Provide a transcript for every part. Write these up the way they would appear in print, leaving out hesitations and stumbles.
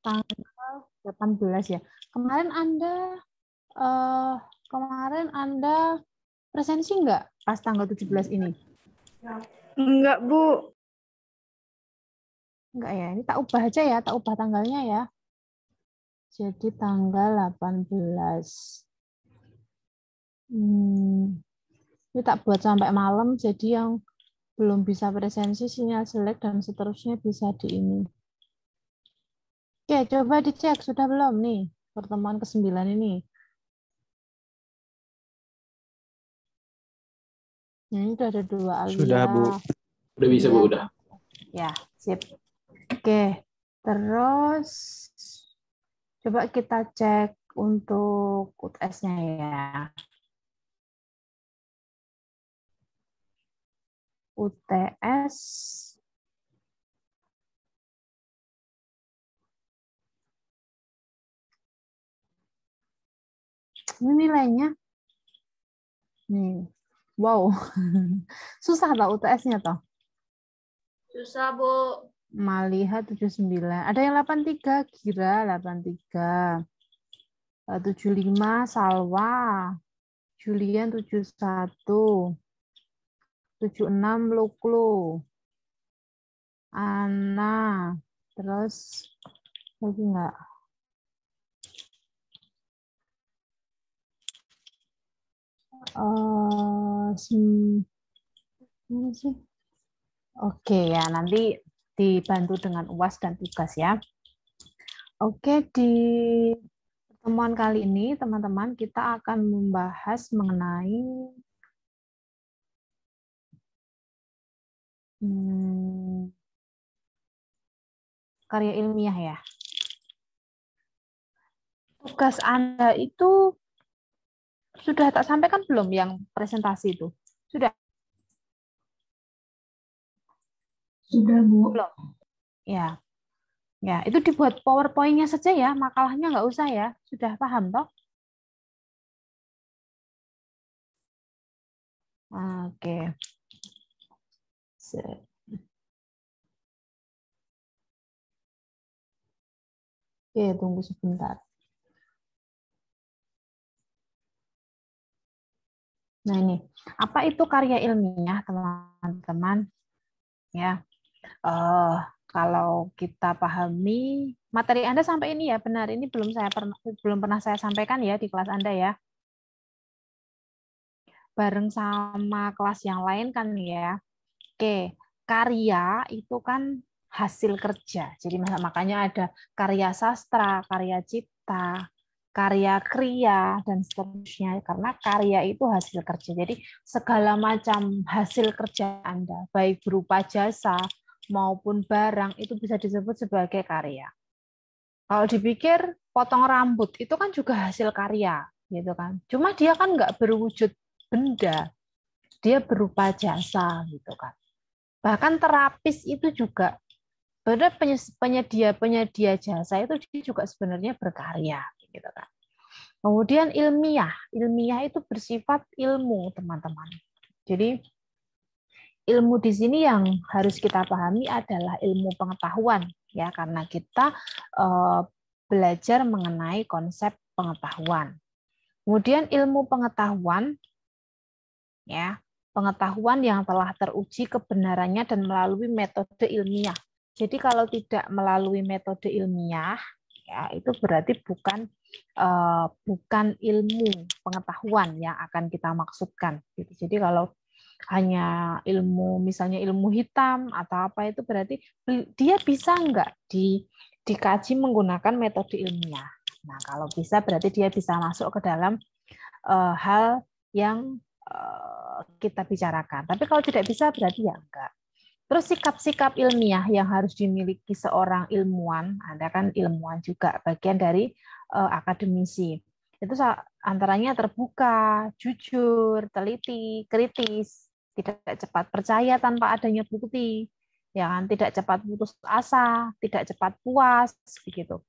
tanggal 18 ya. Kemarin Anda presensi nggak pas tanggal 17 ini? Enggak, Bu. Enggak ya, ini tak ubah aja ya, tak ubah tanggalnya ya. Jadi tanggal 18. Ini tak buat sampai malam, jadi yang belum bisa presensi, sinyal jelek, dan seterusnya bisa di ini. Oke, coba dicek, sudah belum nih pertemuan ke-9 ini? Nah, ini sudah ada 2 Alia. Sudah, Bu. Udah bisa, Bu, Ya. udah. Ya, sip. Oke, terus coba kita cek untuk UTS-nya ya. UTS ini nilainya nih. Wow. Susah tau UTS-nya toh. Susah, Bu. Maliha 79. Ada yang 83, Gira 83. 75 Salwa. Julian 71. 76 Luklu. Ana. Terus lagi enggak? Mana sih? Oke ya, nanti dibantu dengan UAS dan tugas ya. Oke, di pertemuan kali ini teman-teman kita akan membahas mengenai karya ilmiah ya. Tugas Anda itu sudah tak sampaikan belum yang presentasi itu? Sudah? Sudah, Bu. Belum? Ya. Ya, itu dibuat PowerPoint-nya saja ya, makalahnya nggak usah ya. Sudah paham toh? Oke. Oke, tunggu sebentar. Nah ini, apa itu karya ilmiah teman-teman? Ya, kalau kita pahami materi Anda sampai ini ya, benar. Ini belum pernah saya sampaikan ya di kelas Anda ya. Bareng sama kelas yang lain kan ya. Oke, karya itu kan hasil kerja. Jadi makanya ada karya sastra, karya cipta, karya kriya, dan seterusnya. Karena karya itu hasil kerja. Jadi segala macam hasil kerja Anda, baik berupa jasa maupun barang, itu bisa disebut sebagai karya. Kalau dipikir potong rambut, itu kan juga hasil karya. Gitu kan. Cuma dia kan nggak berwujud benda. Dia berupa jasa. Gitu kan. Bahkan terapis itu juga, penyedia jasa itu dia juga sebenarnya berkarya, gitu kan. Kemudian ilmiah itu bersifat ilmu, teman-teman. Jadi ilmu di sini yang harus kita pahami adalah ilmu pengetahuan, ya, karena kita belajar mengenai konsep pengetahuan. Kemudian ilmu pengetahuan, ya. Pengetahuan yang telah teruji kebenarannya dan melalui metode ilmiah. Jadi kalau tidak melalui metode ilmiah, ya itu berarti bukan ilmu pengetahuan yang akan kita maksudkan. Jadi kalau hanya ilmu, misalnya ilmu hitam atau apa, itu berarti dia bisa nggak dikaji menggunakan metode ilmiah. Nah kalau bisa berarti dia bisa masuk ke dalam hal yang kita bicarakan. Tapi kalau tidak bisa berarti ya enggak. Terus sikap-sikap ilmiah yang harus dimiliki seorang ilmuwan, Anda kan ilmuwan juga, bagian dari akademisi. Itu antaranya terbuka, jujur, teliti, kritis, tidak cepat percaya tanpa adanya bukti, ya kan, tidak cepat putus asa, tidak cepat puas, begitu.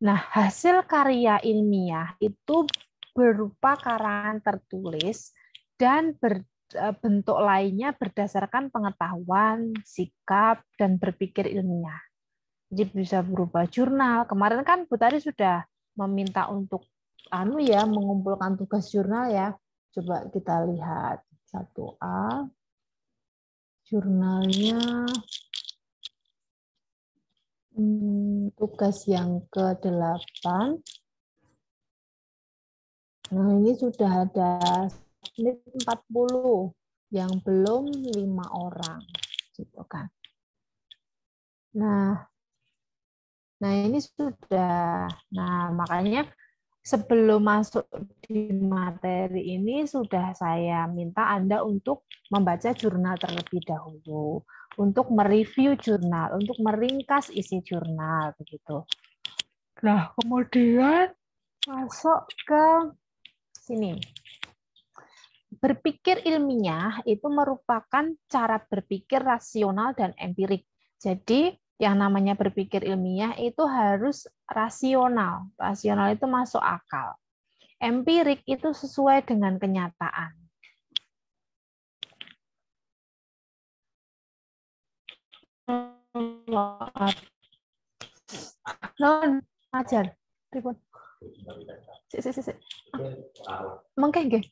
Nah, hasil karya ilmiah itu berupa karangan tertulis dan bentuk lainnya berdasarkan pengetahuan, sikap, dan berpikir ilmiah. Jadi bisa berupa jurnal. Kemarin kan Bu Tari sudah meminta untuk mengumpulkan tugas jurnal ya. Coba kita lihat 1A. Jurnalnya tugas yang ke-8. Nah, ini sudah ada 40 yang belum 5 orang gitu kan. Nah, ini sudah. Nah, makanya sebelum masuk di materi ini sudah saya minta Anda untuk membaca jurnal terlebih dahulu, untuk mereview jurnal, untuk meringkas isi jurnal begitu. Nah, kemudian masuk ke sini. Berpikir ilmiah itu merupakan cara berpikir rasional dan empirik. Jadi, yang namanya berpikir ilmiah itu harus rasional. Rasional itu masuk akal. Empirik itu sesuai dengan kenyataan. Non, ajar. Ribut. Mungkin nggih.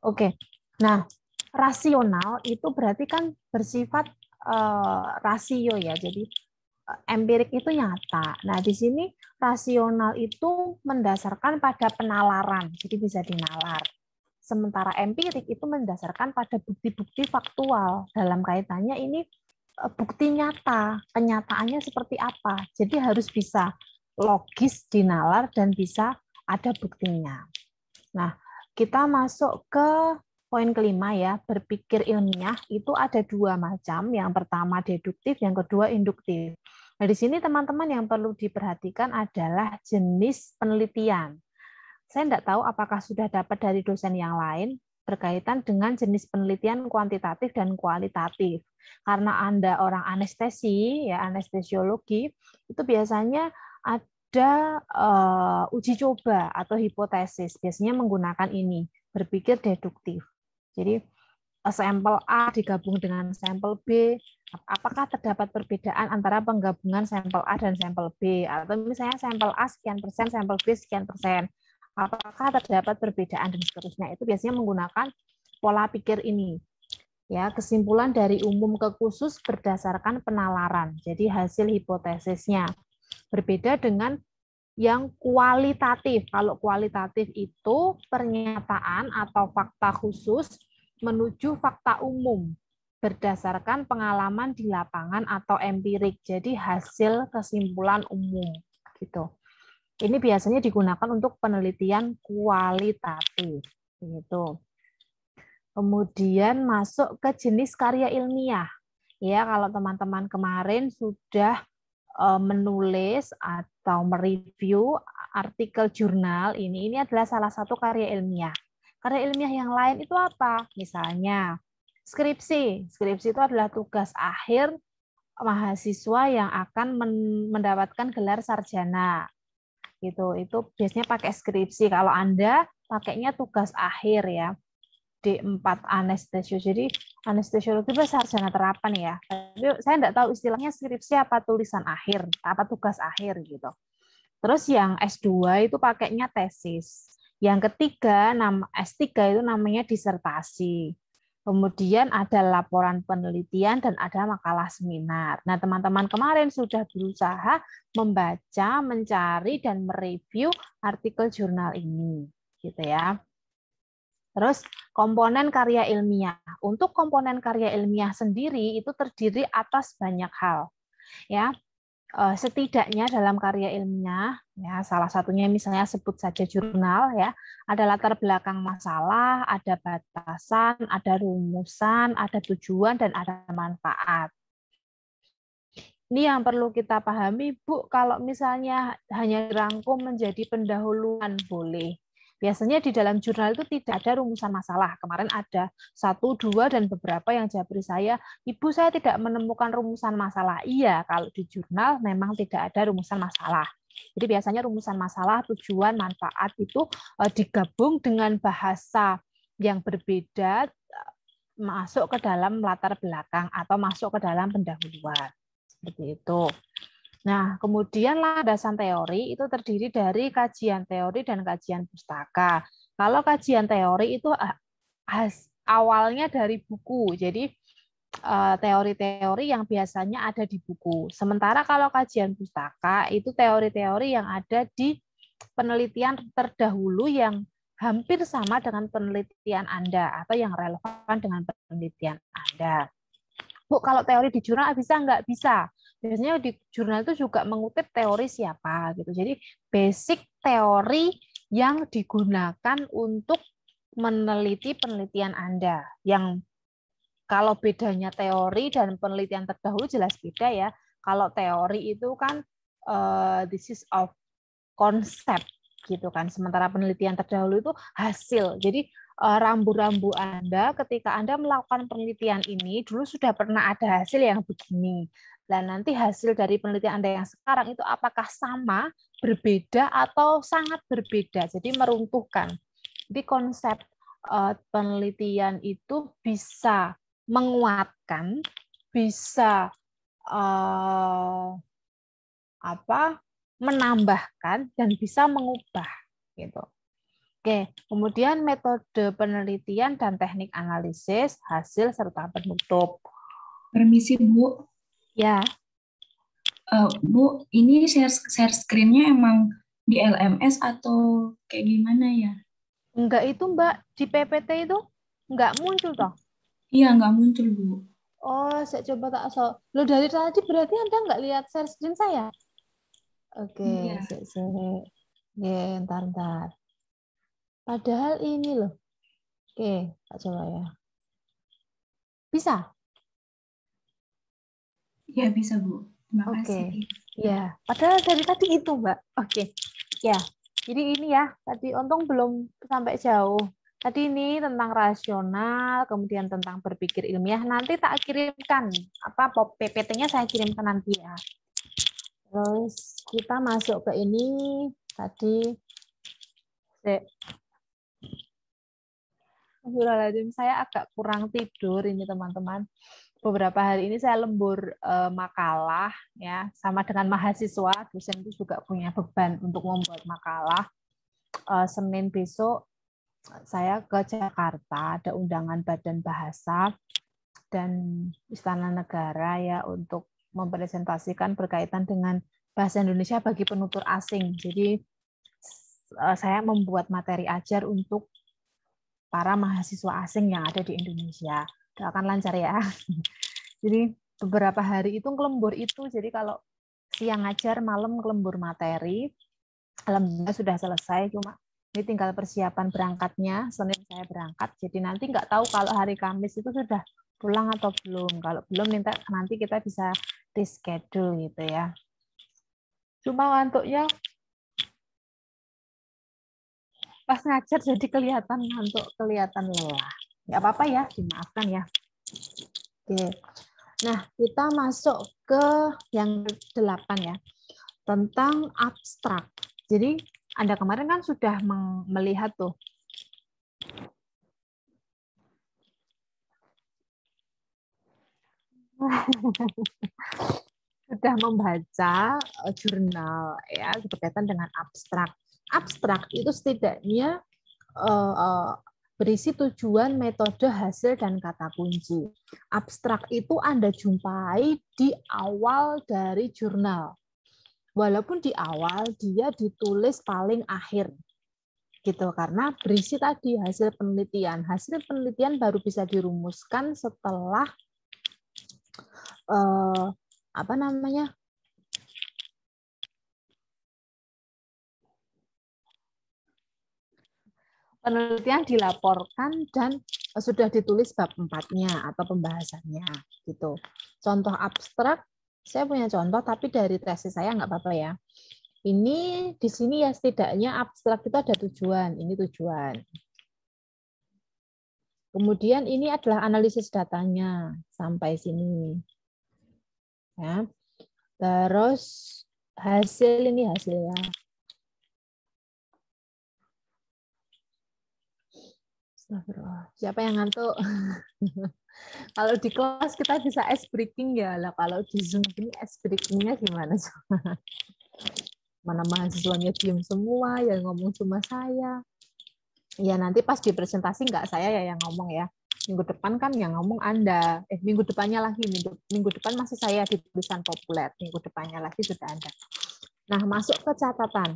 Oke. Nah, rasional itu berarti kan bersifat rasio ya. Jadi empirik itu nyata. Nah, di sini rasional itu mendasarkan pada penalaran. Jadi bisa dinalar. Sementara empirik itu mendasarkan pada bukti-bukti faktual. Dalam kaitannya ini bukti nyata, kenyataannya seperti apa. Jadi harus bisa logis dinalar dan bisa ada buktinya. Nah, kita masuk ke poin kelima ya, berpikir ilmiah itu ada 2 macam. Yang pertama deduktif, yang kedua induktif. Nah, di sini teman-teman yang perlu diperhatikan adalah jenis penelitian. Saya tidak tahu apakah sudah dapat dari dosen yang lain berkaitan dengan jenis penelitian kuantitatif dan kualitatif. Karena Anda orang anestesi, ya anestesiologi, itu biasanya ada uji coba atau hipotesis. Biasanya menggunakan ini, berpikir deduktif. Jadi sampel A digabung dengan sampel B, apakah terdapat perbedaan antara penggabungan sampel A dan sampel B? Atau misalnya sampel A sekian persen, sampel B sekian persen. Apakah terdapat perbedaan dan seterusnya? Itu biasanya menggunakan pola pikir ini. Ya, kesimpulan dari umum ke khusus berdasarkan penalaran. Jadi hasil hipotesisnya berbeda dengan yang kualitatif. Kalau kualitatif itu pernyataan atau fakta khusus menuju fakta umum berdasarkan pengalaman di lapangan atau empirik. Jadi hasil kesimpulan umum gitu. Ini biasanya digunakan untuk penelitian kualitatif gitu. Kemudian masuk ke jenis karya ilmiah. Ya, kalau teman-teman kemarin sudah menulis atau mereview artikel jurnal ini adalah salah satu karya ilmiah. Karya ilmiah yang lain itu apa? Misalnya skripsi. Skripsi itu adalah tugas akhir mahasiswa yang akan mendapatkan gelar sarjana. Gitu. Itu biasanya pakai skripsi. Kalau Anda pakainya tugas akhir ya. D4 anestesio. Jadi anestesiologi itu sarjana terapan ya. Tapi saya tidak tahu istilahnya skripsi apa tulisan akhir, apa tugas akhir gitu. Terus yang S2 itu pakainya tesis. Yang ketiga, S3 itu namanya disertasi. Kemudian ada laporan penelitian dan ada makalah seminar. Nah, teman-teman kemarin sudah berusaha membaca, mencari, dan mereview artikel jurnal ini. Gitu ya. Terus komponen karya ilmiah. Untuk komponen karya ilmiah sendiri itu terdiri atas banyak hal. Ya, setidaknya dalam karya ilmiah, ya salah satunya misalnya sebut saja jurnal, ya ada latar belakang masalah, ada batasan, ada rumusan, ada tujuan dan ada manfaat. Ini yang perlu kita pahami, Bu. Kalau misalnya hanya dirangkum menjadi pendahuluan boleh. Biasanya di dalam jurnal itu tidak ada rumusan masalah. Kemarin ada 1, 2, dan beberapa yang japri saya, Ibu saya tidak menemukan rumusan masalah. Iya, kalau di jurnal memang tidak ada rumusan masalah. Jadi biasanya rumusan masalah, tujuan, manfaat itu digabung dengan bahasa yang berbeda masuk ke dalam latar belakang atau masuk ke dalam pendahuluan. Seperti itu. Nah, kemudian landasan teori itu terdiri dari kajian teori dan kajian pustaka. Kalau kajian teori itu awalnya dari buku, jadi teori-teori yang biasanya ada di buku. Sementara kalau kajian pustaka itu teori-teori yang ada di penelitian terdahulu yang hampir sama dengan penelitian Anda atau yang relevan dengan penelitian Anda. Bu, kalau teori di jurnal bisa nggak? Bisa. Biasanya di jurnal itu juga mengutip teori siapa gitu. Jadi basic teori yang digunakan untuk meneliti penelitian Anda. Yang kalau bedanya teori dan penelitian terdahulu jelas beda ya. Kalau teori itu kan this is of concept gitu kan. Sementara penelitian terdahulu itu hasil. Jadi rambu-rambu Anda ketika Anda melakukan penelitian ini dulu sudah pernah ada hasil yang begini. Dan nanti hasil dari penelitian Anda yang sekarang itu apakah sama, berbeda, atau sangat berbeda. Jadi meruntuhkan. Jadi konsep penelitian itu bisa menguatkan, bisa menambahkan, dan bisa mengubah gitu. Oke, kemudian metode penelitian dan teknik analisis, hasil serta penutup. Permisi, Bu. Ya. Bu, ini share screen-nya emang di LMS atau kayak gimana ya? Enggak itu, Mbak. Di PPT itu enggak muncul toh? Iya, nggak muncul, Bu. Oh, saya coba tak so. Lo dari tadi berarti Anda enggak lihat share screen saya? Oke, Iya. Oke, ntar. Padahal ini loh. Oke, tak coba ya. Bisa? Iya, bisa, Bu. Terima Oke. kasih. Ya, padahal dari tadi itu, Mbak. Oke. Ya. Jadi ini ya, tadi untung belum sampai jauh. Tadi ini tentang rasional, kemudian tentang berpikir ilmiah. Nanti tak kirimkan apa PPT-nya saya kirimkan nanti ya. Terus kita masuk ke ini tadi. Astagfirullahaladzim, saya agak kurang tidur ini teman-teman. Beberapa hari ini saya lembur makalah ya, sama dengan mahasiswa, dosen itu juga punya beban untuk membuat makalah. Senin besok saya ke Jakarta, ada undangan Badan Bahasa dan Istana Negara ya untuk mempresentasikan berkaitan dengan bahasa Indonesia bagi penutur asing. Jadi saya membuat materi ajar untuk para mahasiswa asing yang ada di Indonesia. Doakan lancar ya. Jadi beberapa hari itu ngelembur itu. Jadi kalau siang ngajar, malam ngelembur materi. Alhamdulillah sudah selesai. Cuma ini tinggal persiapan berangkatnya. Senin saya berangkat. Jadi nanti nggak tahu kalau hari Kamis itu sudah pulang atau belum. Kalau belum nanti kita bisa reschedule gitu ya. Cuma ngantuknya pas ngajar jadi kelihatan ngantuk, kelihatan lelah. Nggak apa-apa ya, dimaafkan ya. Oke. Nah, kita masuk ke yang 8 ya. Tentang abstrak. Jadi, Anda kemarin kan sudah melihat tuh. Sudah membaca jurnal ya berkaitan dengan abstrak. Abstrak itu setidaknya berisi tujuan, metode, hasil, dan kata kunci. Abstrak itu Anda jumpai di awal dari jurnal. Walaupun di awal dia ditulis paling akhir. Gitu, karena berisi tadi hasil penelitian. Hasil penelitian baru bisa dirumuskan setelah penelitian dilaporkan dan sudah ditulis bab 4-nya atau pembahasannya gitu. Contoh abstrak, saya punya contoh tapi dari tesis saya nggak apa-apa ya. Ini di sini ya setidaknya abstrak itu ada tujuan, ini tujuan. Kemudian ini adalah analisis datanya sampai sini. Ya. Terus hasil ini hasilnya. Siapa yang ngantuk? Kalau di kelas kita bisa ice breaking ya lah. Kalau di Zoom ini ice breakingnya gimana? Mana mahasiswanya diem semua, yang ngomong cuma saya. Ya nanti pas di presentasi nggak saya ya yang ngomong ya. Minggu depan kan yang ngomong Anda. Minggu depannya lagi, minggu depan masih saya di tulisan populer. Minggu depannya lagi sudah Anda. Nah, masuk ke catatan.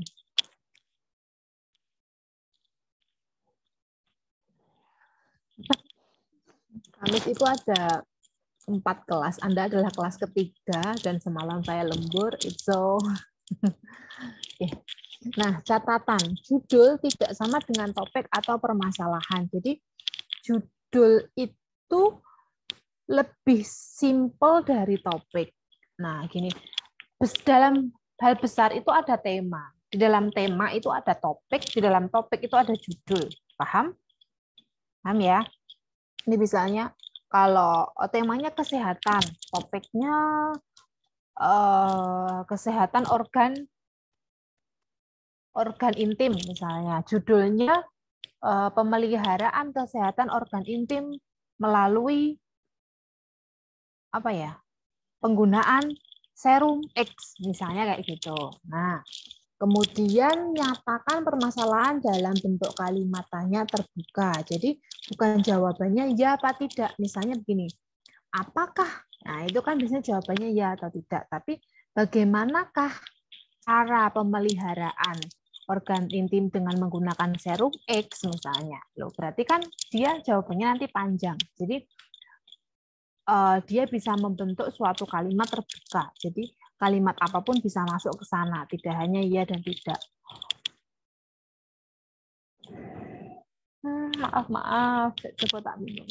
Kamis itu ada 4 kelas. Anda adalah kelas ketiga dan semalam saya lembur. So, nah catatan judul tidak sama dengan topik atau permasalahan. Jadi judul itu lebih simpel dari topik. Nah, gini, dalam hal besar itu ada tema. Di dalam tema itu ada topik, di dalam topik itu ada judul. Paham? Paham ya? Ini misalnya kalau temanya kesehatan, topiknya kesehatan organ intim misalnya. Judulnya pemeliharaan kesehatan organ intim melalui apa ya? Penggunaan serum X misalnya kayak gitu. Nah, kemudian nyatakan permasalahan dalam bentuk kalimat tanya terbuka. Jadi bukan jawabannya ya apa tidak. Misalnya begini, apakah? Nah, itu kan biasanya jawabannya ya atau tidak. Tapi bagaimanakah cara pemeliharaan organ intim dengan menggunakan serum X misalnya? Loh, berarti kan dia jawabannya nanti panjang. Jadi dia bisa membentuk suatu kalimat terbuka. Jadi kalimat apapun bisa masuk ke sana, tidak hanya iya dan tidak. Maaf, coba tak minum.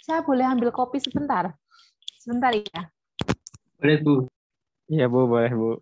Saya boleh ambil kopi sebentar? Sebentar ya. Boleh, Bu. Iya, Bu, boleh, Bu.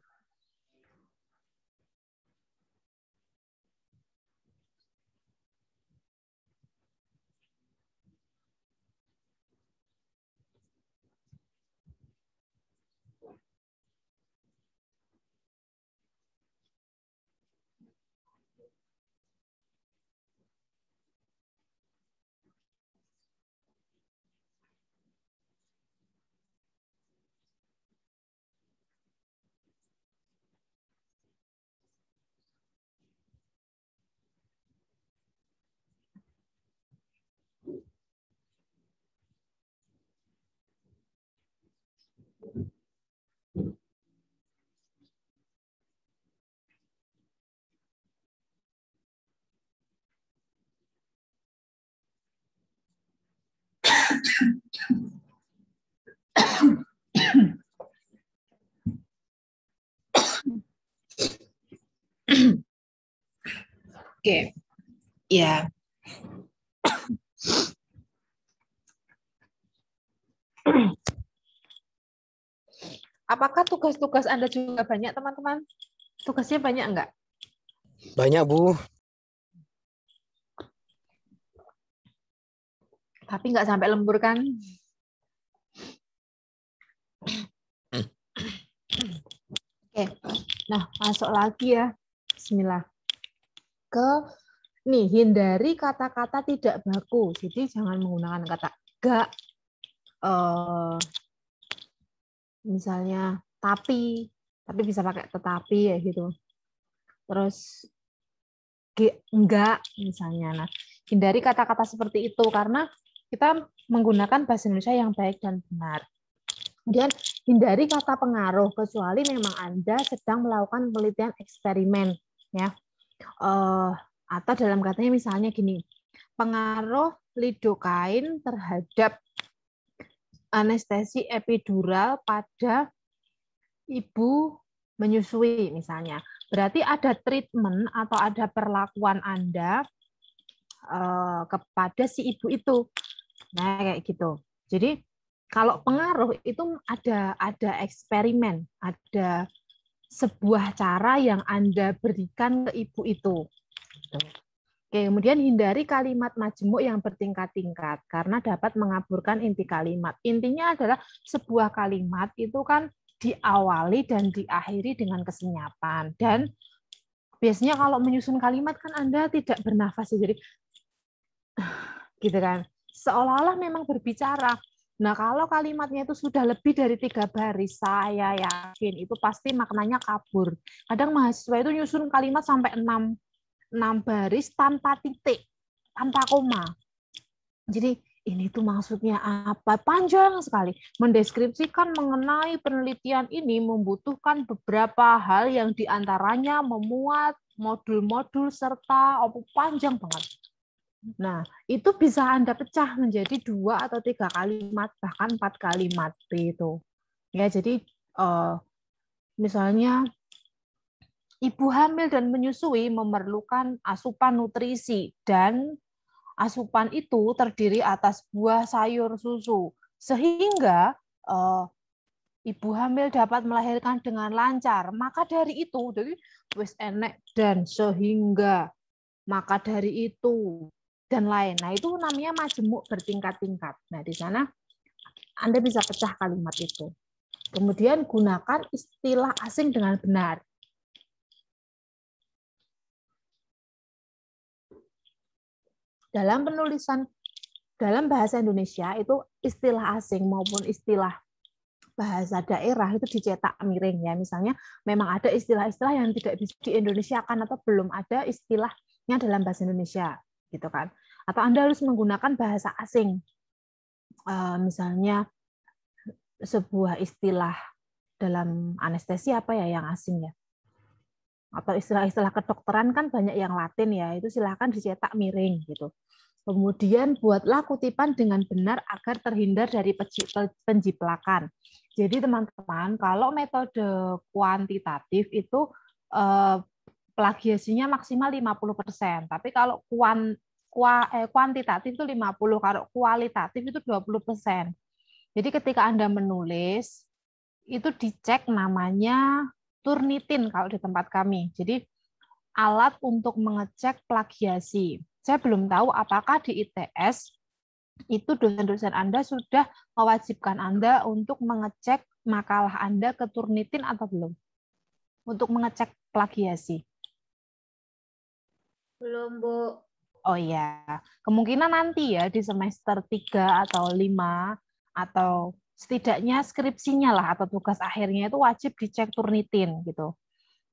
Oke, ya. Apakah tugas-tugas Anda juga banyak, teman-teman? Tugasnya banyak enggak? Banyak, Bu. Tapi nggak sampai lembur kan? Oke, nah masuk lagi ya. Bismillah. Hindari kata-kata tidak baku. Jadi jangan menggunakan kata gak, misalnya tapi bisa pakai tetapi ya gitu. Terus enggak misalnya. Nah, hindari kata-kata seperti itu karena kita menggunakan bahasa Indonesia yang baik dan benar. Kemudian hindari kata pengaruh kecuali memang Anda sedang melakukan penelitian eksperimen ya. Atau dalam katanya misalnya gini, pengaruh lidokain terhadap anestesi epidural pada ibu menyusui misalnya. Berarti ada treatment atau ada perlakuan Anda kepada si ibu itu. Nah, kayak gitu. Jadi kalau pengaruh itu ada eksperimen, ada sebuah cara yang Anda berikan ke ibu itu. Oke, kemudian hindari kalimat majemuk yang bertingkat-tingkat karena dapat mengaburkan inti kalimat. Intinya adalah sebuah kalimat itu kan diawali dan diakhiri dengan kesenyapan. Dan biasanya kalau menyusun kalimat kan Anda tidak bernafas, jadi gitu kan. seolah-olah memang berbicara. Nah, kalau kalimatnya itu sudah lebih dari 3 baris, saya yakin itu pasti maknanya kabur. Kadang mahasiswa itu nyusun kalimat sampai 6 baris tanpa titik, tanpa koma. Jadi ini tuh maksudnya apa? Panjang sekali. Mendeskripsikan mengenai penelitian ini membutuhkan beberapa hal yang diantaranya memuat modul-modul serta panjang banget. Nah, itu bisa Anda pecah menjadi 2 atau 3 kalimat, bahkan 4 kalimat itu. Ya, jadi misalnya ibu hamil dan menyusui memerlukan asupan nutrisi dan asupan itu terdiri atas buah, sayur, susu, sehingga ibu hamil dapat melahirkan dengan lancar. Maka dari itu, jadi wis enek dan sehingga, maka dari itu dan lain. Nah, itu namanya majemuk bertingkat-tingkat. Nah, di sana Anda bisa pecah kalimat itu. Kemudian gunakan istilah asing dengan benar. Dalam penulisan dalam bahasa Indonesia itu istilah asing maupun istilah bahasa daerah itu dicetak miring ya. Misalnya memang ada istilah-istilah yang tidak bisa di-Indonesiakan atau belum ada istilahnya dalam bahasa Indonesia gitu kan. Atau Anda harus menggunakan bahasa asing. Misalnya sebuah istilah dalam anestesi apa ya yang asing ya? Atau istilah-istilah kedokteran kan banyak yang Latin ya, itu silakan dicetak miring gitu. Kemudian buatlah kutipan dengan benar agar terhindar dari penjiplakan. Jadi teman-teman, kalau metode kuantitatif itu plagiasinya maksimal 50%, tapi kalau kuantitatif itu 50%, kalau kualitatif itu 20%. Jadi ketika Anda menulis, itu dicek namanya Turnitin kalau di tempat kami. Jadi alat untuk mengecek plagiasi. Saya belum tahu apakah di ITS itu dosen-dosen Anda sudah mewajibkan Anda untuk mengecek makalah Anda ke Turnitin atau belum? Untuk mengecek plagiasi. Belum, Bu. Oh iya, kemungkinan nanti ya di semester 3 atau 5 atau setidaknya skripsinya lah atau tugas akhirnya itu wajib dicek Turnitin gitu.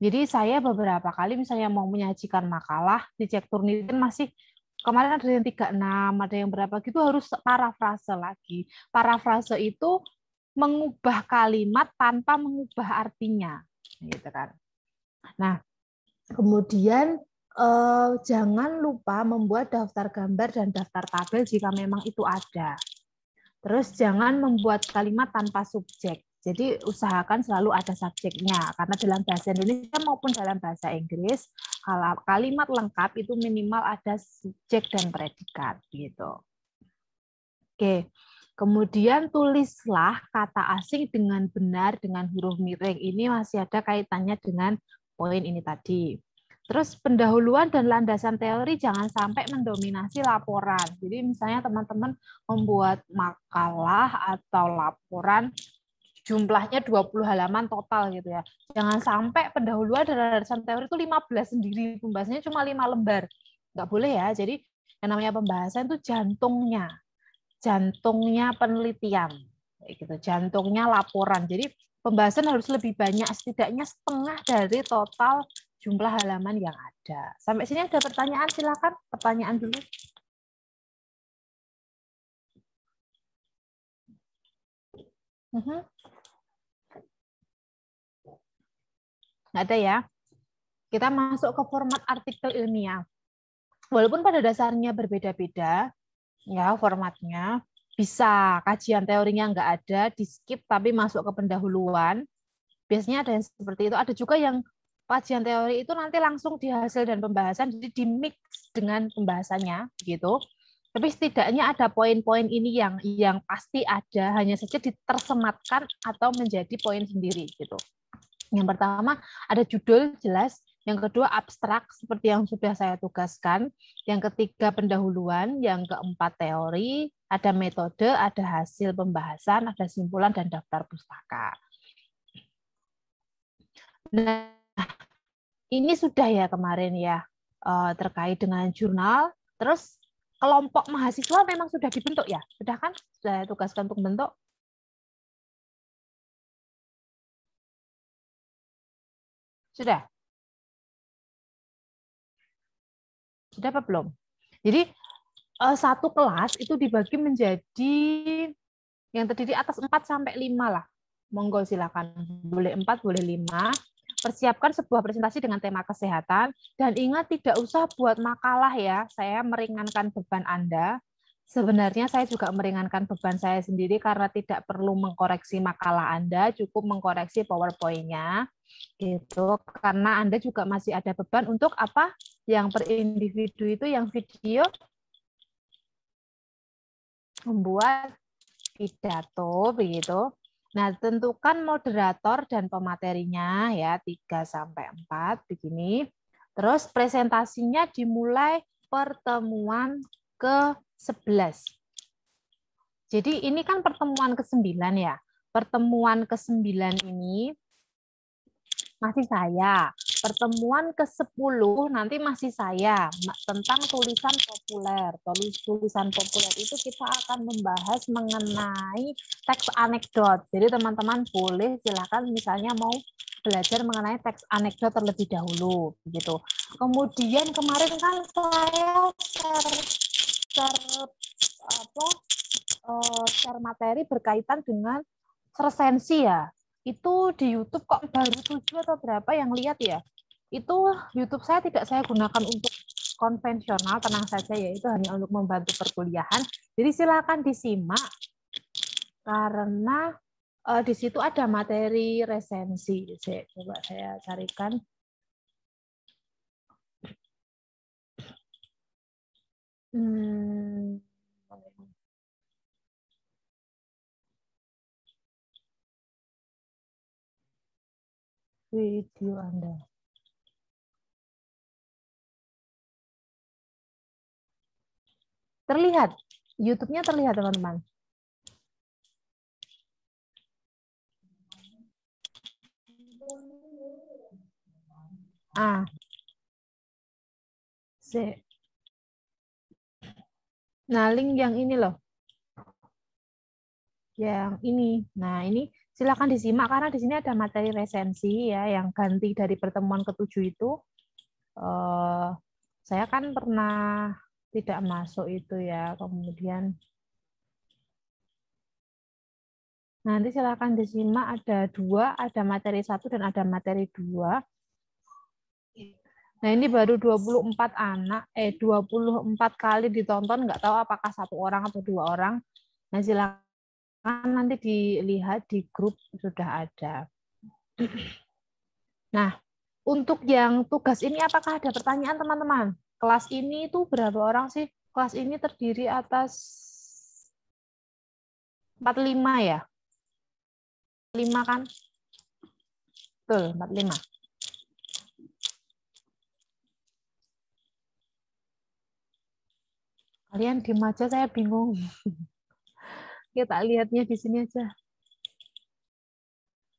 Jadi saya beberapa kali misalnya mau menyajikan makalah dicek Turnitin masih kemarin ada yang 36, ada yang berapa gitu harus parafrase lagi. Parafrase itu mengubah kalimat tanpa mengubah artinya, gitu kan. Nah, kemudian jangan lupa membuat daftar gambar dan daftar tabel jika memang itu ada. Terus jangan membuat kalimat tanpa subjek. Jadi usahakan selalu ada subjeknya, karena dalam bahasa Indonesia maupun dalam bahasa Inggris, kalau kalimat lengkap itu minimal ada subjek dan predikat gitu. Oke. Kemudian tulislah kata asing dengan benar dengan huruf miring. Ini masih ada kaitannya dengan poin ini tadi. Terus pendahuluan dan landasan teori jangan sampai mendominasi laporan. Jadi misalnya teman-teman membuat makalah atau laporan jumlahnya 20 halaman total gitu ya. Jangan sampai pendahuluan dan landasan teori itu 15 sendiri, pembahasannya cuma 5 lembar. Nggak boleh ya. Jadi yang namanya pembahasan itu jantungnya penelitian. Gitu, jantungnya laporan. Jadi pembahasan harus lebih banyak, setidaknya setengah dari total jumlah halaman yang ada. Sampai sini ada pertanyaan, silakan. Pertanyaan dulu. Nggak ada ya? Kita masuk ke format artikel ilmiah. Walaupun pada dasarnya berbeda-beda, ya formatnya, bisa kajian teorinya nggak ada, di skip tapi masuk ke pendahuluan. Biasanya ada yang seperti itu. Ada juga yang kajian teori itu nanti langsung di hasil dan pembahasan, jadi di mix dengan pembahasannya gitu. Tapi setidaknya ada poin-poin ini yang pasti ada, hanya saja ditersematkan atau menjadi poin sendiri gitu. Yang pertama ada judul jelas, yang kedua abstrak seperti yang sudah saya tugaskan, yang ketiga pendahuluan, yang keempat teori, ada metode, ada hasil pembahasan, ada simpulan dan daftar pustaka. Nah, ini sudah ya kemarin ya terkait dengan jurnal. Terus kelompok mahasiswa memang sudah dibentuk ya? Sudah kan? Sudah tugaskan untuk bentuk? Sudah? Sudah apa belum? Jadi satu kelas itu dibagi menjadi yang terdiri atas 4 sampai 5 lah. Monggo silakan. Boleh 4, boleh 5. Persiapkan sebuah presentasi dengan tema kesehatan dan ingat tidak usah buat makalah ya. Saya meringankan beban Anda. Sebenarnya saya juga meringankan beban saya sendiri karena tidak perlu mengkoreksi makalah Anda, cukup mengkoreksi PowerPoint-nya gitu. Karena Anda juga masih ada beban untuk apa? Yang per individu itu yang video membuat pidato begitu. Nah, tentukan moderator dan pematerinya ya 3 sampai 4 begini. Terus presentasinya dimulai pertemuan ke-11. Jadi ini kan pertemuan ke-9 ya. Pertemuan ke-9 ini masih saya. Pertemuan ke-10 nanti masih saya tentang tulisan populer. Tulisan populer itu kita akan membahas mengenai teks anekdot. Jadi teman-teman boleh silakan misalnya mau belajar mengenai teks anekdot terlebih dahulu gitu. Kemudian kemarin kan saya share materi berkaitan dengan resensi ya. Itu di YouTube kok baru 7 atau berapa yang lihat ya. Itu YouTube saya tidak saya gunakan untuk konvensional, tenang saja ya, itu hanya untuk membantu perkuliahan. Jadi silakan disimak karena di situ ada materi resensi. Coba saya carikan. Video Anda. Terlihat, YouTube-nya terlihat teman-teman. Nah, link yang ini loh. Yang ini. Nah, ini silakan disimak karena di sini ada materi resensi ya yang ganti dari pertemuan ke-7 itu. Saya kan pernah tidak masuk itu ya, kemudian nanti silakan disimak, ada 2, ada materi 1 dan ada materi 2. Nah, ini baru 24 anak, 24 kali ditonton, nggak tahu apakah 1 orang atau 2 orang. Nah, silakan nanti dilihat di grup sudah ada. Nah, untuk yang tugas ini apakah ada pertanyaan teman-teman? Kelas ini itu berapa orang sih? Kelas ini terdiri atas 45 ya? 5 kan? Betul, 45. Kalian diem aja, saya bingung. Kita lihatnya di sini aja.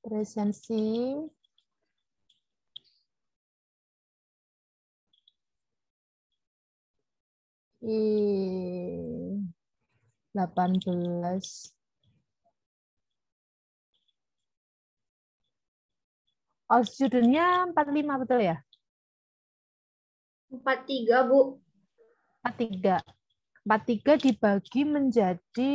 Presensi. Ih, 18. All student-nya 45 betul ya? 43, Bu. 43. 43 dibagi menjadi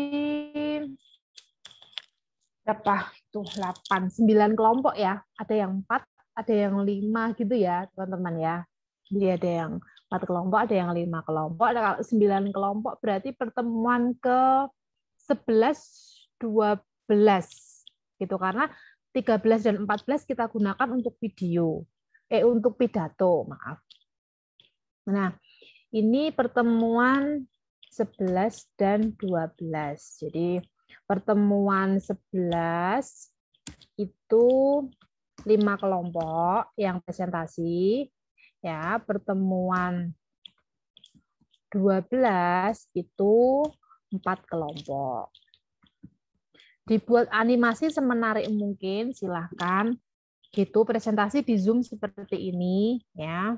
berapa? Tuh 8, 9 kelompok ya. Ada yang 4, ada yang 5 gitu ya, teman-teman ya. Jadi ada yang 4 kelompok, ada yang 5 kelompok, ada 9 kelompok, berarti pertemuan ke-11, 12 gitu, karena 13 dan 14 kita gunakan untuk video, untuk pidato, maaf. Nah, ini pertemuan 11 dan 12. Jadi pertemuan 11 itu 5 kelompok yang presentasi. Ya, pertemuan 12 itu 4 kelompok. Dibuat animasi semenarik mungkin, silahkan. Gitu, presentasi di Zoom seperti ini ya.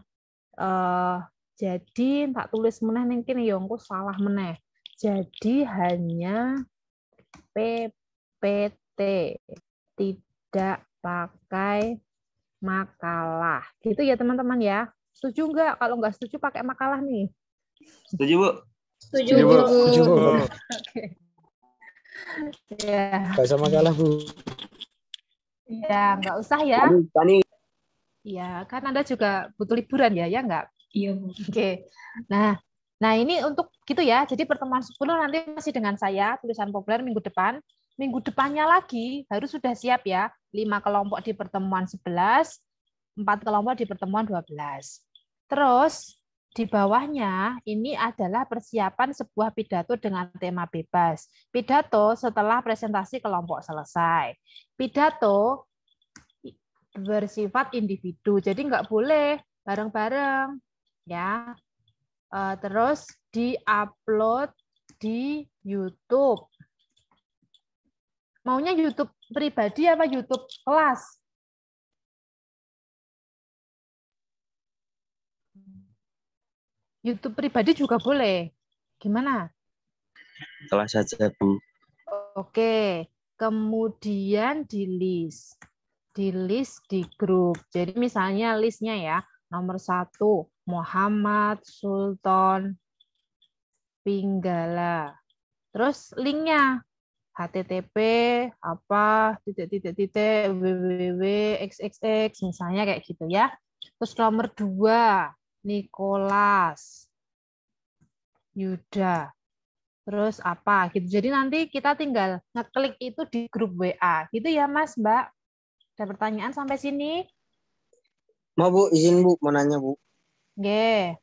Jadi tak tulis meneh ning kene ya engko salah meneh. Jadi hanya PPT, tidak pakai makalah. Gitu ya teman-teman ya. Setuju nggak? Kalau nggak setuju pakai makalah nih. Setuju, Bu? Setuju, Setuju, Bu. Bu. Setuju, Bu. Oke. Ya, Gak sama kalah, Bu. ya nggak usah ya. Tani. Ya, kan Anda juga butuh liburan ya, ya nggak? Iya, Bu. Oke. Nah ini untuk gitu ya. Jadi pertemuan 10 nanti masih dengan saya, tulisan populer minggu depan. Minggu depannya lagi harus sudah siap ya. 5 kelompok di pertemuan 11, 4 kelompok di pertemuan 12. Terus di bawahnya ini adalah persiapan sebuah pidato dengan tema bebas. Pidato setelah presentasi kelompok selesai. Pidato bersifat individu, jadi nggak boleh bareng-bareng, ya. Terus di-upload di YouTube. Maunya YouTube pribadi apa YouTube kelas? YouTube pribadi juga boleh. Gimana? Kelas saja, Bu. Oke. Kemudian di list di grup. Jadi misalnya listnya ya, nomor 1 Muhammad Sultan Pinggala. Terus linknya HTTP apa titik www.xxx misalnya kayak gitu ya. Terus nomor 2 Nicholas Yuda. Terus apa gitu. Jadi nanti kita tinggal ngeklik itu di grup WA. Gitu ya Mas, Mbak. Ada pertanyaan sampai sini? Mau Bu, izin Bu, mau nanya Bu. Nggih.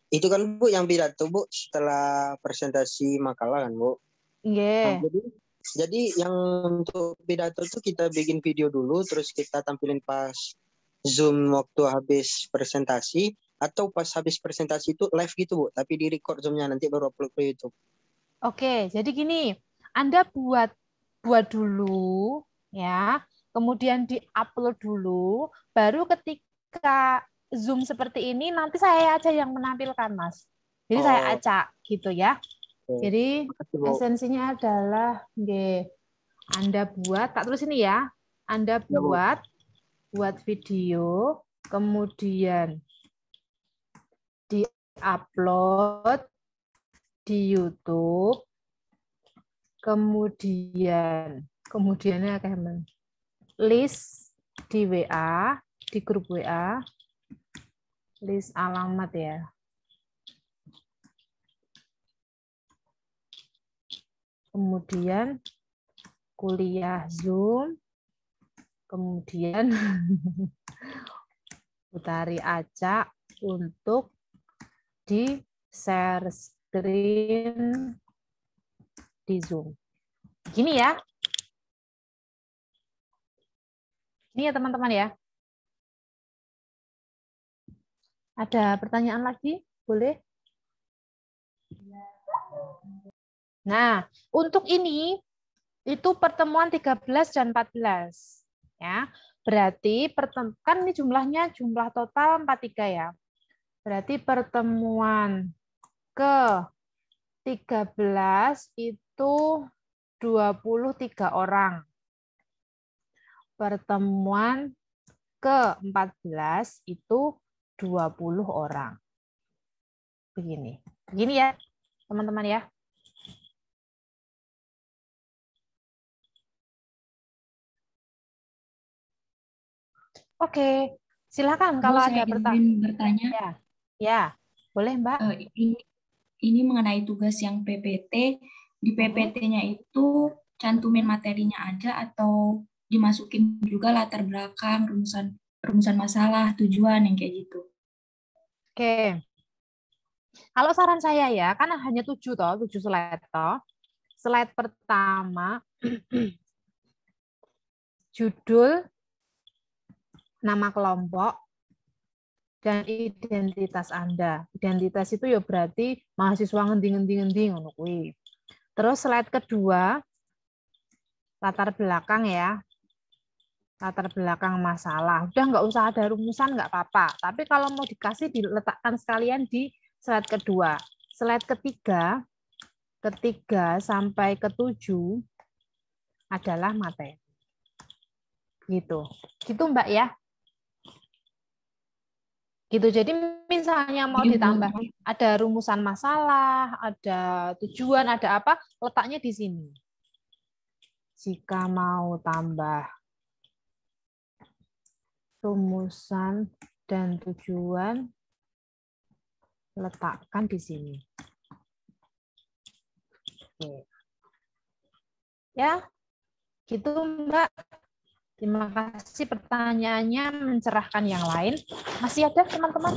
Itu kan Bu yang pidato Bu setelah presentasi makalah kan Bu. Nah, Nggih. jadi yang untuk pidato itu kita bikin video dulu, terus kita tampilin pas Zoom waktu habis presentasi, atau pas habis presentasi itu live gitu Bu, tapi di record Zoom-nya nanti baru upload ke YouTube. Oke, jadi gini, Anda buat dulu ya, kemudian di-upload dulu, baru ketika Zoom seperti ini nanti saya aja yang menampilkan, Mas. Jadi saya Oh, acak gitu ya. oke. Jadi Makasih, Bu. esensinya adalah Anda buat, tak tulis ini ya. Anda Ya, Bu. buat video, kemudian di-upload di YouTube, kemudiannya kayak list di WA, di grup WA, list alamat ya. Kemudian kuliah Zoom, kemudian putari acak untuk di share screen di Zoom. Gini ya. Ini ya teman-teman ya. Ada pertanyaan lagi? Boleh? Nah, untuk ini itu pertemuan 13 dan 14 ya. Berarti kan ini jumlah total 43 ya. Berarti pertemuan ke-13 itu 23 orang. Pertemuan ke-14 itu 20 orang. Begini. Begini ya, teman-teman ya. Oke, silakan kalau Bu, ada saya izin bertanya. Ya, boleh Mbak. Ini mengenai tugas yang PPT. Di PPT-nya itu cantumin materinya aja atau dimasukin juga latar belakang, rumusan masalah, tujuan yang kayak gitu. Oke. Kalau saran saya ya, kan hanya 7 slide toh. Slide pertama judul, nama kelompok, dan identitas Anda. Identitas itu ya berarti mahasiswa ngendi ngono kuwi. Terus slide kedua latar belakang ya. latar belakang masalah. Udah nggak usah ada rumusan, nggak apa-apa. Tapi kalau mau dikasih, diletakkan sekalian di slide kedua. Slide ketiga sampai ke-7 adalah materi. Gitu Mbak ya. Gitu. Jadi misalnya mau ditambah ada rumusan masalah, ada tujuan, ada apa, letaknya di sini. Jika mau tambah rumusan dan tujuan, letakkan di sini. Oke. Ya, gitu Mbak. Terima kasih pertanyaannya mencerahkan yang lain. Masih ada teman-teman?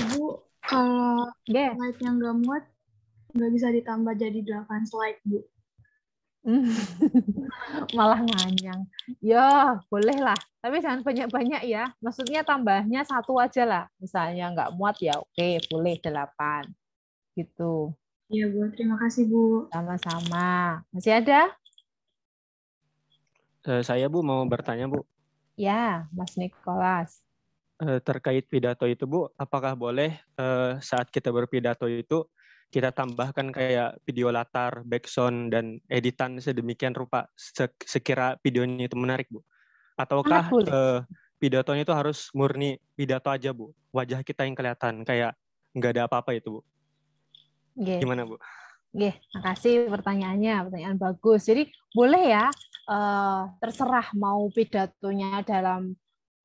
Bu, kalau slide-nya nggak muat, nggak bisa ditambah jadi 8 slide, Bu. Malah nganyang. Ya, boleh lah. Tapi jangan banyak-banyak ya. Maksudnya tambahnya 1 aja lah. Misalnya nggak muat ya oke, boleh 8. Gitu. Iya, Bu. Terima kasih, Bu. Sama-sama. Masih ada? Saya Bu mau bertanya Bu. Ya, Mas Nikolas. Terkait pidato itu Bu, apakah boleh saat kita berpidato itu kita tambahkan kayak video latar, background, dan editan sedemikian rupa sekira videonya itu menarik Bu? Ataukah pidatonya itu harus murni pidato aja Bu? Wajah kita yang kelihatan, kayak nggak ada apa-apa itu Bu? Gimana Bu? Makasih pertanyaannya, pertanyaan bagus. Jadi boleh ya, terserah mau pidatonya dalam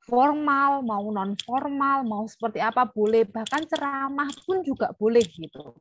formal, mau non formal, mau seperti apa boleh, bahkan ceramah pun juga boleh gitu.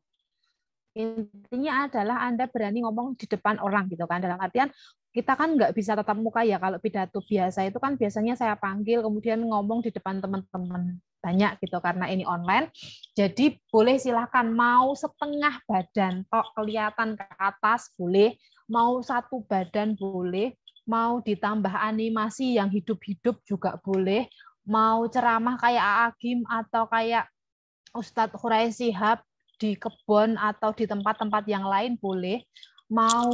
Intinya adalah Anda berani ngomong di depan orang gitu kan, dalam artian kita kan nggak bisa tatap muka ya, kalau pidato biasa itu kan biasanya saya panggil kemudian ngomong di depan teman-teman banyak gitu, karena ini online. Jadi boleh silakan, mau setengah badan tok kelihatan ke atas boleh, mau 1 badan boleh, mau ditambah animasi yang hidup-hidup juga boleh, mau ceramah kayak Agim atau kayak Ustadz Hurai Shihab di kebun atau di tempat-tempat yang lain boleh, mau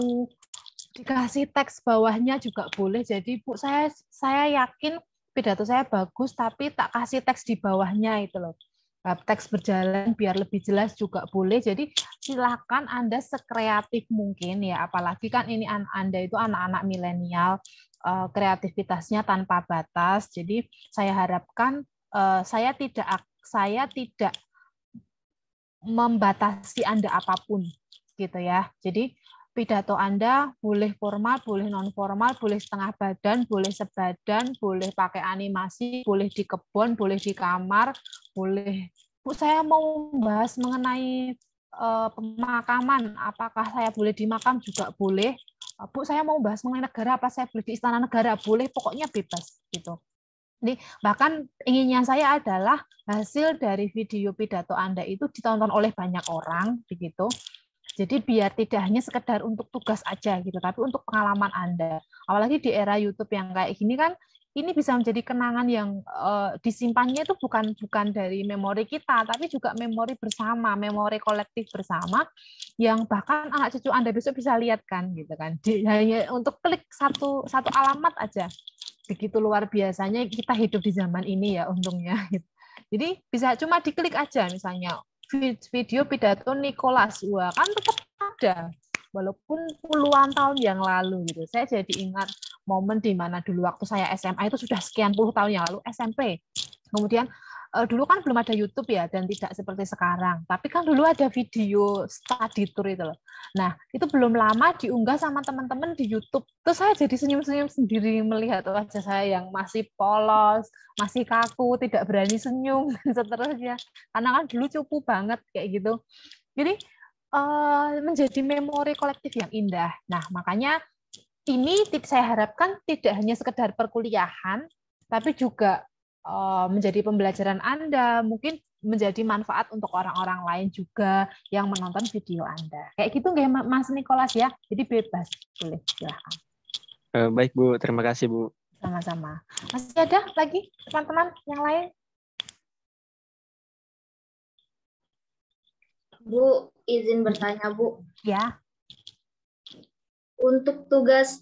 dikasih teks bawahnya juga boleh. Jadi Bu, saya yakin pidato saya bagus tapi tak kasih teks di bawahnya itu loh. Teks berjalan biar lebih jelas juga boleh. Jadi silakan Anda sekreatif mungkin ya, apalagi kan ini Anda itu anak-anak milenial, kreativitasnya tanpa batas. Jadi saya harapkan saya tidak membatasi Anda apapun gitu ya. Jadi pidato Anda boleh formal, boleh non formal, boleh setengah badan, boleh sebadan, boleh pakai animasi, boleh di kebun, boleh di kamar, boleh. Bu, saya mau bahas mengenai pemakaman, apakah saya boleh di makam juga boleh. Bu, saya mau bahas mengenai negara, apa saya boleh di istana negara, boleh, pokoknya bebas gitu. Jadi bahkan inginnya saya adalah hasil dari video pidato Anda itu ditonton oleh banyak orang begitu. Jadi biar tidak hanya sekedar untuk tugas aja gitu, tapi untuk pengalaman Anda. Apalagi di era YouTube yang kayak gini kan, ini bisa menjadi kenangan yang disimpannya itu bukan dari memori kita, tapi juga memori bersama, memori kolektif bersama, yang bahkan anak cucu Anda besok bisa lihat kan, gitu kan. Hanya untuk klik satu alamat aja. Begitu luar biasanya kita hidup di zaman ini ya untungnya. Jadi bisa cuma diklik aja misalnya video pidato Nikolas, wah kan tetap ada walaupun puluhan tahun yang lalu gitu. Saya jadi ingat momen di mana dulu waktu saya SMA itu sudah sekian puluh tahun yang lalu, SMP. Kemudian dulu kan belum ada YouTube ya, dan tidak seperti sekarang. Tapi kan dulu ada video study tour itu loh. Nah, itu belum lama diunggah sama teman-teman di YouTube. Terus saya jadi senyum-senyum sendiri melihat wajah saya yang masih polos, masih kaku, tidak berani senyum, dan seterusnya. Karena kan dulu cupu banget kayak gitu. Jadi menjadi memori kolektif yang indah. Nah, makanya ini saya harapkan tidak hanya sekedar perkuliahan, tapi juga menjadi pembelajaran Anda, mungkin menjadi manfaat untuk orang-orang lain juga yang menonton video Anda. Kayak gitu nggak Mas Nikolas ya? Jadi bebas, boleh silahkan. Baik Bu, terima kasih Bu. Sama-sama. Masih ada lagi teman-teman yang lain? Bu, izin bertanya Bu. Ya. Untuk tugas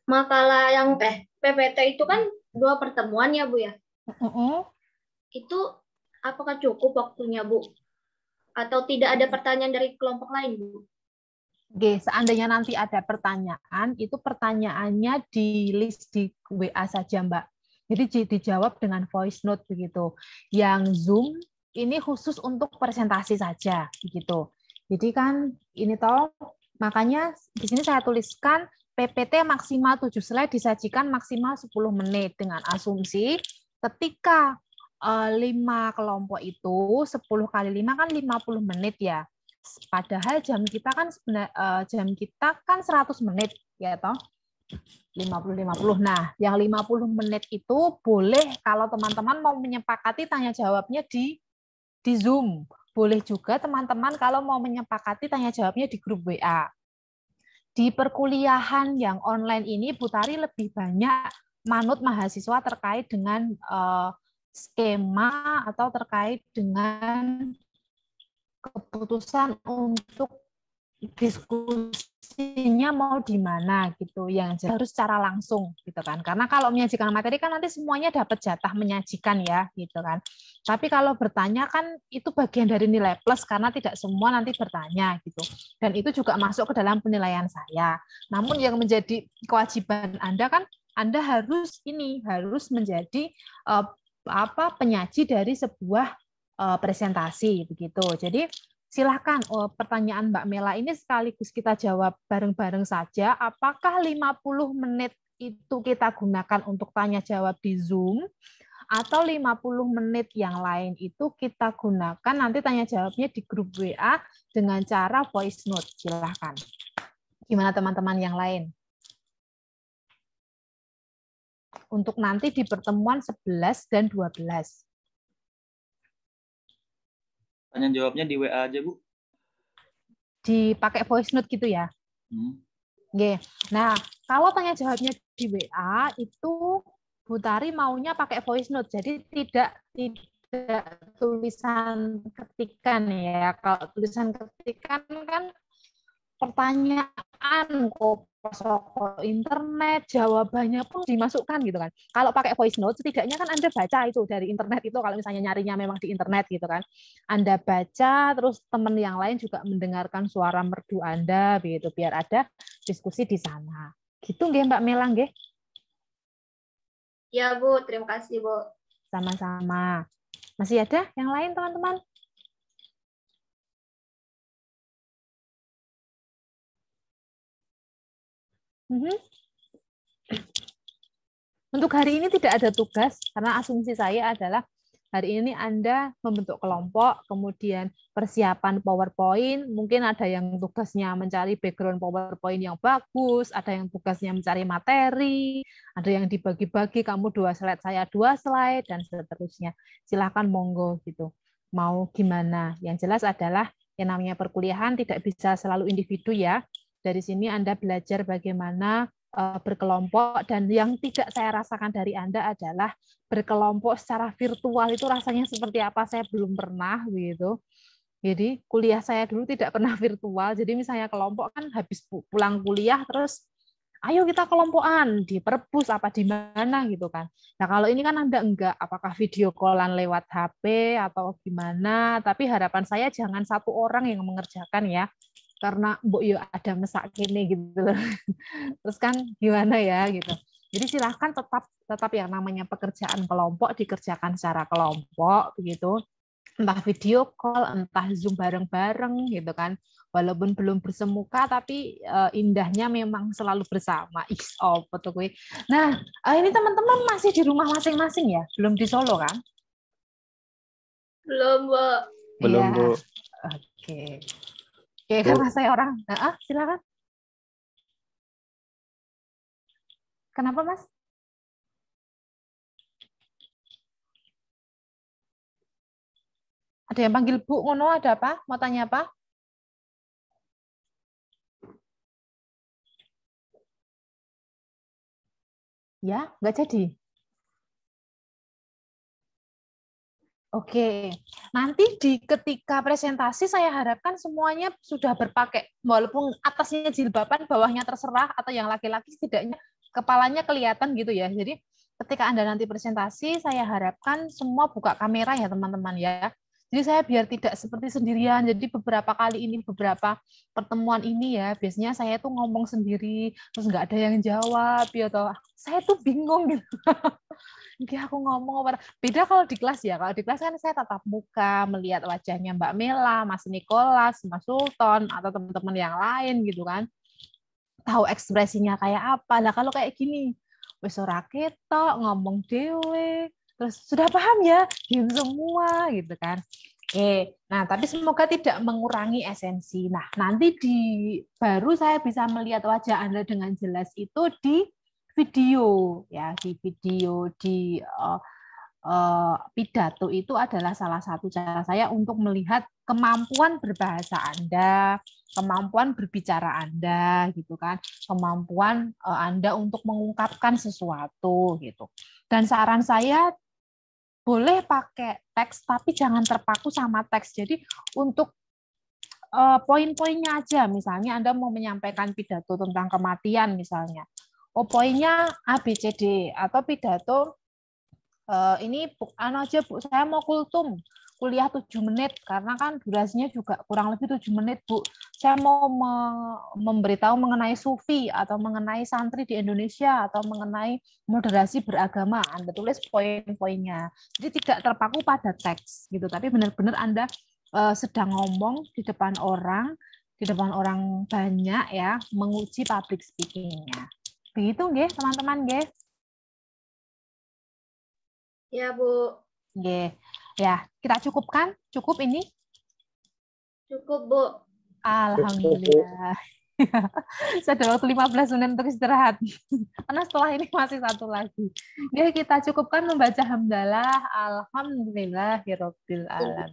makalah yang PPT itu kan 2 pertemuan ya Bu ya? Itu apakah cukup waktunya Bu? Atau tidak ada pertanyaan dari kelompok lain Bu? Oke, seandainya nanti ada pertanyaan, itu pertanyaannya di list di WA saja, Mbak. Jadi dijawab dengan voice note begitu. Yang Zoom ini khusus untuk presentasi saja begitu. Jadi kan ini toh, makanya di sini saya tuliskan PPT maksimal 7 slide disajikan maksimal 10 menit dengan asumsi ketika 5 kelompok itu 10 kali 5 kan 50 menit ya. Padahal jam kita kan 100 menit ya toh. 50. Nah, yang 50 menit itu boleh kalau teman-teman mau menyepakati tanya jawabnya di Zoom. Boleh juga teman-teman kalau mau menyepakati tanya jawabnya di grup WA. Di perkuliahan yang online ini Bu Tari lebih banyak manut mahasiswa terkait dengan skema atau terkait dengan keputusan untuk diskusinya mau di mana gitu, yang harus secara langsung gitu kan, karena kalau menyajikan materi kan nanti semuanya dapat jatah menyajikan ya gitu kan, tapi kalau bertanya kan itu bagian dari nilai plus karena tidak semua nanti bertanya gitu, dan itu juga masuk ke dalam penilaian saya. Namun yang menjadi kewajiban Anda kan Anda harus menjadi penyaji dari sebuah presentasi begitu. Jadi silahkan pertanyaan Mbak Mela ini sekaligus kita jawab bareng-bareng saja. Apakah 50 menit itu kita gunakan untuk tanya jawab di Zoom atau 50 menit yang lain itu kita gunakan nanti tanya jawabnya di grup WA dengan cara voice note. Silahkan. Gimana teman-teman yang lain? Untuk nanti di pertemuan 11 dan 12. Tanya jawabnya di WA aja, Bu. Dipakai voice note gitu ya? Oke. Nah, kalau tanya jawabnya di WA itu Bu Tari maunya pakai voice note, jadi tidak tulisan ketikan ya. Kalau tulisan ketikan kan pertanyaan kok internet, jawabannya pun dimasukkan gitu kan. Kalau pakai voice note, setidaknya kan Anda baca itu dari internet itu, kalau misalnya nyarinya memang di internet gitu kan. Anda baca, terus teman yang lain juga mendengarkan suara merdu Anda, begitu, biar ada diskusi di sana. Gitu nggih Mbak Mela nggih? Ya Bu, terima kasih Bu. Sama-sama. Masih ada yang lain teman-teman? Untuk hari ini tidak ada tugas, karena asumsi saya adalah hari ini Anda membentuk kelompok, kemudian persiapan PowerPoint, mungkin ada yang tugasnya mencari background PowerPoint yang bagus, ada yang tugasnya mencari materi, ada yang dibagi-bagi, kamu 2 slide, saya 2 slide, dan seterusnya. Silakan monggo gitu. Mau gimana? Yang jelas adalah yang namanya perkuliahan tidak bisa selalu individu ya. Dari sini Anda belajar bagaimana berkelompok, dan yang tidak saya rasakan dari Anda adalah berkelompok secara virtual itu rasanya seperti apa, saya belum pernah begitu. Jadi kuliah saya dulu tidak pernah virtual, jadi misalnya kelompok kan habis pulang kuliah terus ayo kita kelompokan di perpus apa di mana gitu kan. Nah kalau ini kan Anda enggak, apakah video callan lewat HP atau gimana, tapi harapan saya jangan 1 orang yang mengerjakan ya, karena mbok yo ada mesak kene gitu loh. Terus kan gimana ya gitu. Jadi silahkan tetap yang namanya pekerjaan kelompok dikerjakan secara kelompok begitu. Entah video call, entah Zoom bareng-bareng gitu kan. Walaupun belum bersemuka tapi indahnya memang selalu bersama. Nah, ini teman-teman masih di rumah masing-masing ya? Belum di Solo kan? Belum Bu. Belum ya. Bu. Oke. Oke, karena saya orang, silakan. Kenapa, Mas? Ada yang panggil Bu, ngono ada apa? Mau tanya apa? Ya, nggak jadi. Oke, nanti ketika presentasi saya harapkan semuanya sudah berpakai, walaupun atasnya jilbaban, bawahnya terserah, atau yang laki-laki setidaknya kepalanya kelihatan gitu ya. Jadi ketika Anda nanti presentasi, saya harapkan semua buka kamera ya teman-teman ya. Jadi saya biar tidak seperti sendirian. Jadi beberapa kali ini, beberapa pertemuan ini ya, biasanya saya tuh ngomong sendiri, terus nggak ada yang jawab, ya toh. Saya tuh bingung gitu. Jadi aku ngomong apa? Beda kalau di kelas ya. Kalau di kelas kan saya tatap muka, melihat wajahnya Mbak Mela, Mas Nikolas, Mas Sultan, atau teman-teman yang lain gitu kan. Tahu ekspresinya kayak apa. Lah kalau kayak gini, wis ora ketok, ngomong dewe, terus sudah paham ya, diam semua gitu kan. Oke, nah tapi semoga tidak mengurangi esensi. Nah nanti baru saya bisa melihat wajah Anda dengan jelas itu di video ya, di video di pidato itu adalah salah satu cara saya untuk melihat kemampuan berbahasa Anda, kemampuan berbicara Anda gitu kan, kemampuan Anda untuk mengungkapkan sesuatu gitu. Dan saran saya boleh pakai teks tapi jangan terpaku sama teks. Jadi untuk poin-poinnya aja, misalnya Anda mau menyampaikan pidato tentang kematian misalnya. Poinnya A, B, C, D, atau pidato ini aja Bu, saya mau kultum kuliah 7 menit karena kan durasinya juga kurang lebih 7 menit Bu. Saya mau memberitahu mengenai sufi atau mengenai santri di Indonesia atau mengenai moderasi beragama. Anda tulis poin-poinnya. Jadi tidak terpaku pada teks gitu, tapi benar-benar Anda sedang ngomong di depan orang banyak ya, menguji public speaking-nya. Begitu nggih, teman-teman nggih? Ya, Bu. Nggih. Ya, kita cukupkan? Cukup ini? Cukup, Bu. Alhamdulillah. Sudah waktu 15 menit untuk istirahat. Karena setelah ini masih satu lagi. Ya, kita cukupkan membaca hamdalah. Alhamdulillahirabbil alamin.